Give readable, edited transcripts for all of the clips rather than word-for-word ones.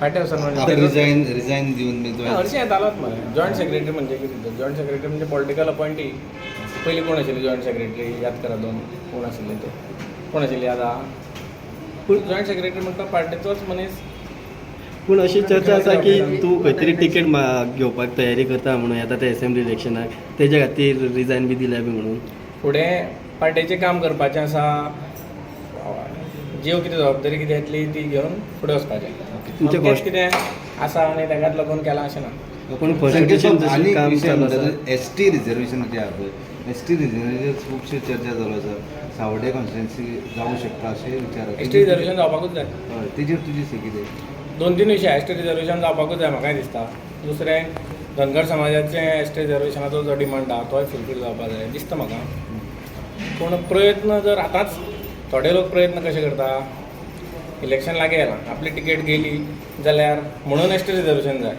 फाटी वचून रिजायन दिवन मी हरशीं येतालोच मरे. जॉयंट सेक्रेटरी म्हणजे कितें? जॉयंट सेक्रेटरी म्हणजे पॉलिटिकल अपॉयंटी. पयलीं कोण आशिल्ले जॉयंट सेक्रेटरी? याद करा दोन कोण आशिल्ले ते. कोण आशिल्ले याद आहा? पूण जॉयंट सेक्रेटरी म्हणटा पार्टीचोच मनीस. पूण अशी चर्चा आसा की तूं खंय तरी टिकेट घेवपाक तयारी करता म्हणून येता त्या असेंब्ली इलेक्शनाक तेज्या खातीर रिजायन बी दिल्या बी म्हणून. फुडें पार्टीचें काम करपाचें आसा. जीव कितें जबाबदारी कितें येतली ती घेवन फुडें वचपाचें. तुमचें अमकेंच कितें आसा आनी ताकाच लागून केलां अशें ना. पूण फॉरेस्टेशन जशें काम चालू आसा एसटी रिजर्वेशन जे आहा पळय एसटी रिजर्वेशन खुबशी चर्चा चालू आसा. सावड्डे कॉन्स्टिट्युएन्सी जावं शकता अशें विचार. एसटी रिजर्वेशन जावपाकूच जाय. हय तेजेर तुजी से कितें? 2-3 विशय. एसटी रिजर्वेशन जावपाकूच जाय म्हाकाय दिसता. दुसरें धनगर समाजाचें एसटी रिजर्वेशनाचो जो डिमांड आहा तोय फुलफील जावपाक जाय दिसता म्हाका. पूण प्रयत्न जर आतांच थोडे लोक प्रयत्न कशे करता, इलेक्शन लागीं येलां आपली टिकेट गेली जाल्यार म्हणून एसटी रिजर्वेशन जाय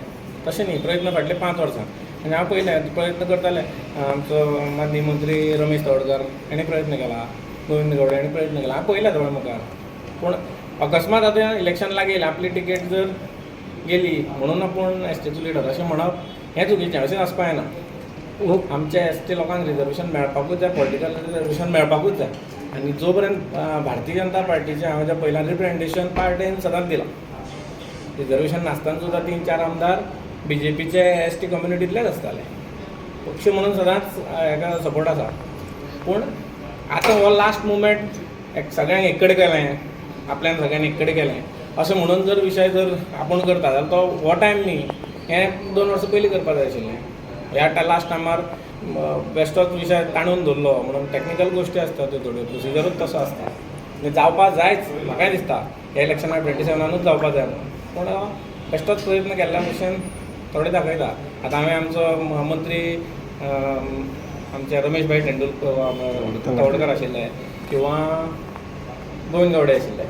तशें न्ही. प्रयत्न फाटले 5 वर्सां आनी हांव पयलें प्रयत्न करताले. आमचो माननीय मंत्री रमेश तवडकर हाणें प्रयत्न केला, गोविंद गवडे हाणें प्रयत्न केला, हांव पयल्या दोळे मुखार. पूण अकस्मात आतां इलेक्शन लागीं येयलें आपली टिकेट जर गेली म्हणून आपूण एसटीचो लिडर अशें म्हणप हें चुकीचें. अशें आसपाक जायना. आमच्या एसटी लोकांक रिजर्वेशन मेळपाकूच जाय, पॉलिटिकल रिजर्वेशन मेळपाकूच जाय. आनी जो पर्यंत भारतीय जनता पार्टीचें हांवें जें पयलां रिप्रेझेंटेशन पार्टीन सदांच दिलां. रिजर्वेशन नासतना सुद्दां 3-4 आमदार BJPचे एसटी कम्युनिटींतलेच आसताले. पक्ष म्हणून सदांच हेका सपोर्ट आसा. पूण आतां हो लास्ट मुवमेंट सगळ्यांक एक कडेन केलें, आपल्यान सगळ्यांनी एक कडेन केलें अशें म्हणून जर विशय जर आपूण करता जाल्यार तो हो टायम न्ही. हें 2 वर्सां पयलीं करपाक जाय आशिल्लें. ह्या लास्ट टायमार बेश्टोच विशय ताणून धरलो म्हणून टॅक्निकल गोश्टी आसता त्यो थोड्यो, प्रोसिजरूच तसो आसता. आनी जावपाक जायच म्हाकाय दिसता ह्या इलेक्शनाक 27 जावपाक जाय म्हणून. पूण बेश्टोच प्रयत्न केल्ल्या भशेन थोडे दाखयता. आतां हांवें आमचो मंत्री आमचे रमेश भाई तवडकर आशिल्ले किंवा गोविंद गवडे आशिल्ले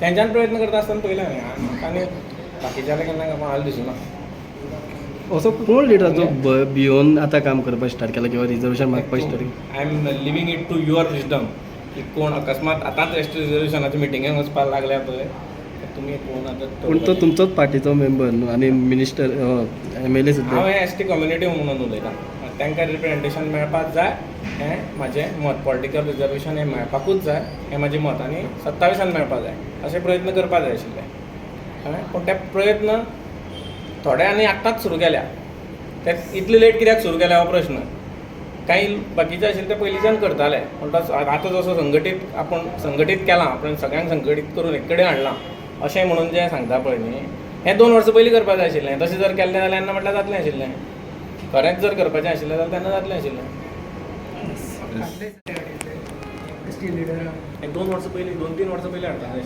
तेंच्यान प्रयत्न करता आसतना पयलें हांवें. म्हाका आनी बाकीच्यांनी केन्ना हाल दिसूना. असो कोण लिडर जो भियोन आतां काम करपाक स्टार्ट केला किंवा रिजर्वेशन मागपाक स्टार्ट केला? I am leaving it to your wisdom की कोण अकस्मात आतांच एसटी रिजर्वेशनाच्या मिटिंगेक वचपाक लागल्या पळय तुमी कोण आतां. पूण तो तुमचोच पार्टीचो मेंबर न्हू आनी मिनिस्टर MLA सुद्दां. हांव एसटी कम्युनिटी म्हणून उलयतां. तांकां रिप्रेझेंटेशन मेळपाक जाय हें म्हाजें मत. पॉलिटिकल रिजर्वेशन हें मेळपाकूच जाय हें म्हाजें मत. आनी 27 मेळपाक जाय अशे प्रयत्न करपाक जाय आशिल्ले. पूण ते प्रयत्न थोड्यांनी आत्तांच सुरू केल्या. ते इतले लेट कित्याक सुरू केल्या हो प्रश्न. काही बाकीचे आशिल्ले ते पयलींच्यान करताले. पूण आतां जसो संघटीत आपूण संघटीत केलां, आपण सगळ्यांक संघटीत करून एक कडेन हाडलां अशें म्हणून जें सांगता पळय न्ही हें 2 वर्सां पयलीं करपाक जाय आशिल्लें. तशें जर केल्लें जाल्यार येन्ना म्हटल्यार जातलें आशिल्लें. खरेंच जर करपाचें आशिल्लें जाल्यार तेन्ना जातलें आशिल्लें. एक 2 वर्सां पयलीं 2-3 वर्सां पयलीं हाडपाक जाय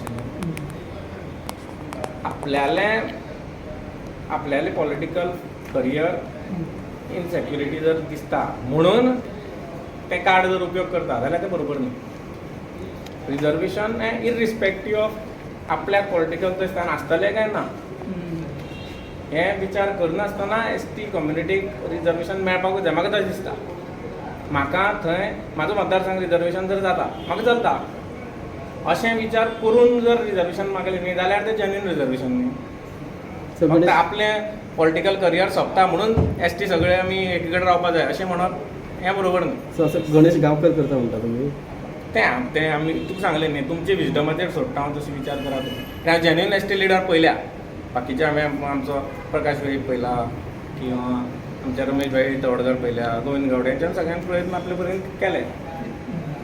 आशिल्लें. आपल्याले पॉलिटिकल करियर इनसेक्युरिटी जर दिसता म्हणून ते कार्ड जर उपयोग करता जाल्यार ते बरोबर न्ही. रिजर्वेशन हें इरिस्पेक्टीव ऑफ आपल्याक पॉलिटिकल थंय स्थान आसतलें काय ना हें विचार करनासतना एसटी कम्युनिटीक रिजर्वेशन मेळपाकूच जाय म्हाका तशें दिसता. म्हाका थंय म्हाजो मतदारसंघ रिजर्वेशन जर जाता म्हाका चलता अशें विचार करून जर रिजर्वेशन मागलें न्ही जाल्यार तें जेन्युइन रिजर्वेशन न्ही. फक्त आपलें पॉलिटिकल करियर सोंपता म्हणून एसटी सगळे आमी एकी कडेन रावपाक जाय अशें म्हणप हें बरोबर न्ही. सो असं गणेश गांवकर करता म्हणटा तुमी? तें आमी तुका सांगलें न्ही तुमचे विजडमाचेर सोडटा हांव तसो विचार करा तुमी. हांव जेन्युइन एसटी लिडर पयल्या. बाकीचे हांवें आमचो प्रकाश वेळीप पयला किंवा आमचे रमेश भाई तवडकर पयल्या, गोविंद गवडे हेंच्यान सगळ्यांनी प्रयत्न आपले पर्यंत केले.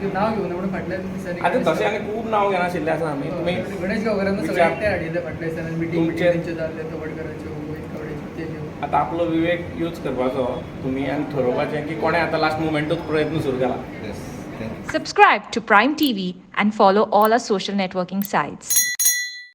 नाव घेवन म्हणून फाटल्या दिसांनी आतां तशें आनी खूब नांव घेनाशिल्ले आसा आमी. तुमी गणेश गांवकारांना सगळ्यांक ते हाडिल्ले फाटल्या दिसांनी मिटींग तेंचे जाल्ले तवडकरांच्यो गोविंद गवडेच्यो तेच्यो. आतां आपलो विवेक यूज करपाचो तुमी आनी ठरोवपाचें की कोणें आतां लास्ट मुवमेंटूच प्रयत्न सुरू केला. Subscribe to Prime TV and follow all our social networking sites.